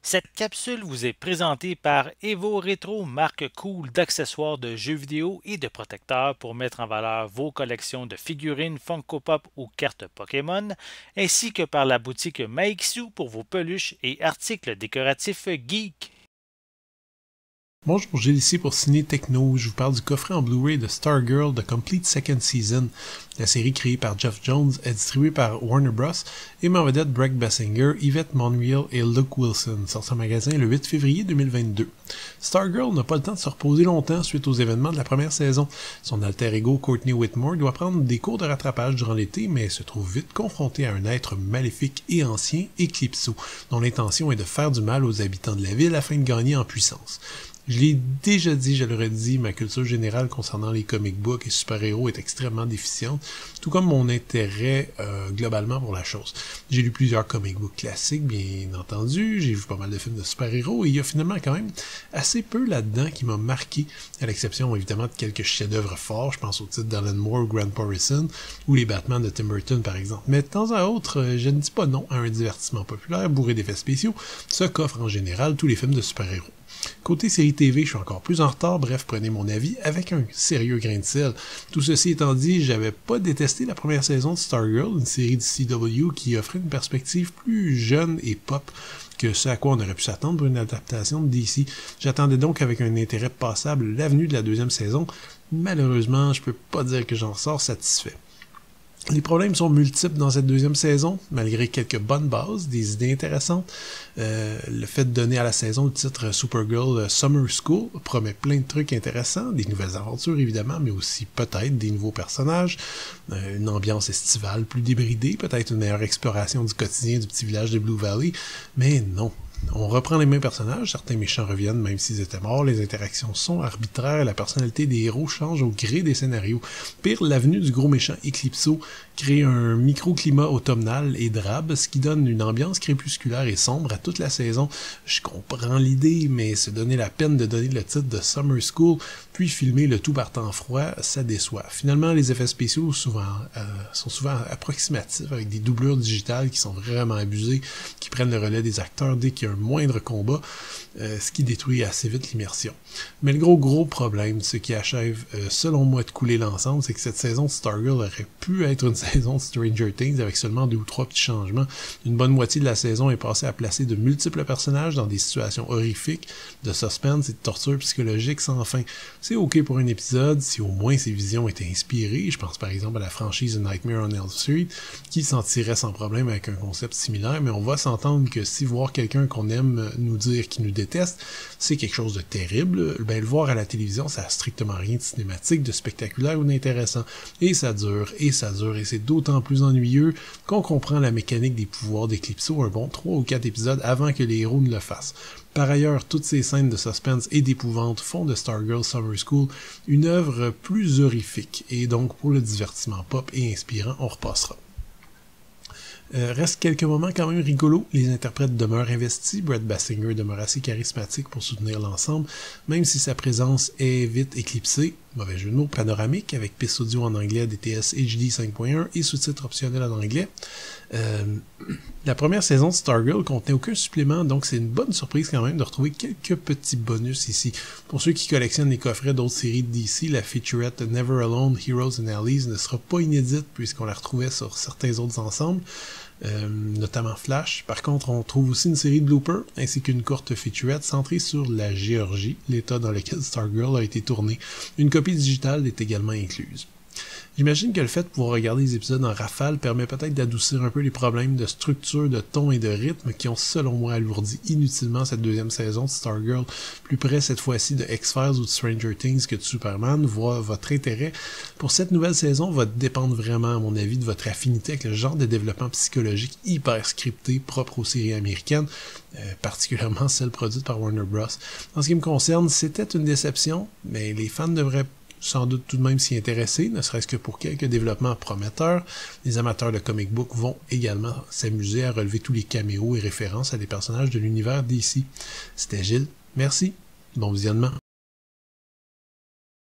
Cette capsule vous est présentée par Evo Retro, marque cool d'accessoires de jeux vidéo et de protecteurs pour mettre en valeur vos collections de figurines Funko Pop ou cartes Pokémon, ainsi que par la boutique Maixu pour vos peluches et articles décoratifs geek. Bonjour, Gilles ici pour Ciné Techno. Je vous parle du coffret en Blu-ray de Stargirl The Complete Second Season, la série créée par Geoff Jones et distribuée par Warner Bros. Et met en vedette Brec Bassinger, Yvette Monreal et Luke Wilson, sorti en magasin le 8 février 2022. Stargirl n'a pas le temps de se reposer longtemps suite aux événements de la première saison. Son alter ego Courtney Whitmore doit prendre des cours de rattrapage durant l'été, mais se trouve vite confronté à un être maléfique et ancien, Eclipso, dont l'intention est de faire du mal aux habitants de la ville afin de gagner en puissance. Je l'ai déjà dit, je le redis, ma culture générale concernant les comic books et super-héros est extrêmement déficiente, tout comme mon intérêt globalement pour la chose. J'ai lu plusieurs comic books classiques, bien entendu, j'ai vu pas mal de films de super-héros, et il y a finalement quand même assez peu là-dedans qui m'a marqué, à l'exception évidemment de quelques chefs-d'œuvre forts, je pense au titre d'Alan Moore ou Grant Morrison, ou les Batman de Tim Burton par exemple. Mais de temps à autre, je ne dis pas non à un divertissement populaire, bourré d'effets spéciaux, ce qu'offrent en général tous les films de super-héros. Côté série TV, je suis encore plus en retard, bref, prenez mon avis avec un sérieux grain de sel. Tout ceci étant dit, j'avais pas détesté la première saison de Stargirl, une série de CW qui offrait une perspective plus jeune et pop que ce à quoi on aurait pu s'attendre pour une adaptation de DC. J'attendais donc avec un intérêt passable l'avenue de la deuxième saison. Malheureusement, je peux pas dire que j'en sors satisfait. Les problèmes sont multiples dans cette deuxième saison, malgré quelques bonnes bases, des idées intéressantes. Le fait de donner à la saison le titre Supergirl Summer School promet plein de trucs intéressants, des nouvelles aventures évidemment, mais aussi peut-être des nouveaux personnages, une ambiance estivale plus débridée, peut-être une meilleure exploration du quotidien du petit village de Blue Valley, mais non. On reprend les mêmes personnages, certains méchants reviennent même s'ils étaient morts, les interactions sont arbitraires, la personnalité des héros change au gré des scénarios. Pire, l'avenue du gros méchant Eclipso crée un microclimat automnal et drabe, ce qui donne une ambiance crépusculaire et sombre à toute la saison. Je comprends l'idée, mais se donner la peine de donner le titre de Summer School, puis filmer le tout par temps froid, ça déçoit. Finalement, les effets spéciaux sont souvent approximatifs, avec des doublures digitales qui sont vraiment abusées, qui prennent le relais des acteurs dès qu'il y a un moindre combat, ce qui détruit assez vite l'immersion. Mais le gros problème, ce qui achève selon moi de couler l'ensemble, c'est que cette saison de Stargirl aurait pu être une saison de Stranger Things avec seulement 2 ou 3 petits changements. Une bonne moitié de la saison est passée à placer de multiples personnages dans des situations horrifiques, de suspense et de torture psychologique sans fin. C'est ok pour un épisode si au moins ses visions étaient inspirées, je pense par exemple à la franchise Nightmare on Elm Street, qui s'en tirait sans problème avec un concept similaire, mais on va s'entendre que si voir quelqu'un qu'on aime nous dire qu'il nous déteste, c'est quelque chose de terrible, ben le voir à la télévision, ça a strictement rien de cinématique, de spectaculaire ou d'intéressant. Et ça dure, et c'est d'autant plus ennuyeux qu'on comprend la mécanique des pouvoirs d'Eclipso un bon 3 ou 4 épisodes avant que les héros ne le fassent. Par ailleurs, toutes ces scènes de suspense et d'épouvante font de Stargirl Summer School une œuvre plus horrifique, et donc pour le divertissement pop et inspirant, on repassera. Reste quelques moments quand même rigolos, les interprètes demeurent investis, Brett Bassinger demeure assez charismatique pour soutenir l'ensemble, même si sa présence est vite éclipsée, mauvais jeu de mots, panoramique, avec piste audio en anglais, DTS HD 5.1 et sous-titres optionnels en anglais. La première saison de Stargirl contenait aucun supplément, donc c'est une bonne surprise quand même de retrouver quelques petits bonus ici. Pour ceux qui collectionnent les coffrets d'autres séries de DC, la featurette Never Alone, Heroes and Allies ne sera pas inédite puisqu'on la retrouvait sur certains autres ensembles, notamment Flash. Par contre, on trouve aussi une série de bloopers ainsi qu'une courte featurette centrée sur la Géorgie, l'état dans lequel Stargirl a été tournée. Une copie digitale est également incluse. J'imagine que le fait de pouvoir regarder les épisodes en rafale permet peut-être d'adoucir un peu les problèmes de structure, de ton et de rythme qui ont selon moi alourdi inutilement cette deuxième saison de Stargirl, plus près cette fois-ci de X-Files ou de Stranger Things que de Superman. Votre intérêt pour cette nouvelle saison va dépendre vraiment, à mon avis, de votre affinité avec le genre de développement psychologique hyper scripté propre aux séries américaines, particulièrement celles produites par Warner Bros. En ce qui me concerne, c'était une déception, mais les fans devraient sans doute tout de même s'y intéresser, ne serait-ce que pour quelques développements prometteurs. Les amateurs de comic book vont également s'amuser à relever tous les caméos et références à des personnages de l'univers DC. C'était Gilles, merci, bon visionnement.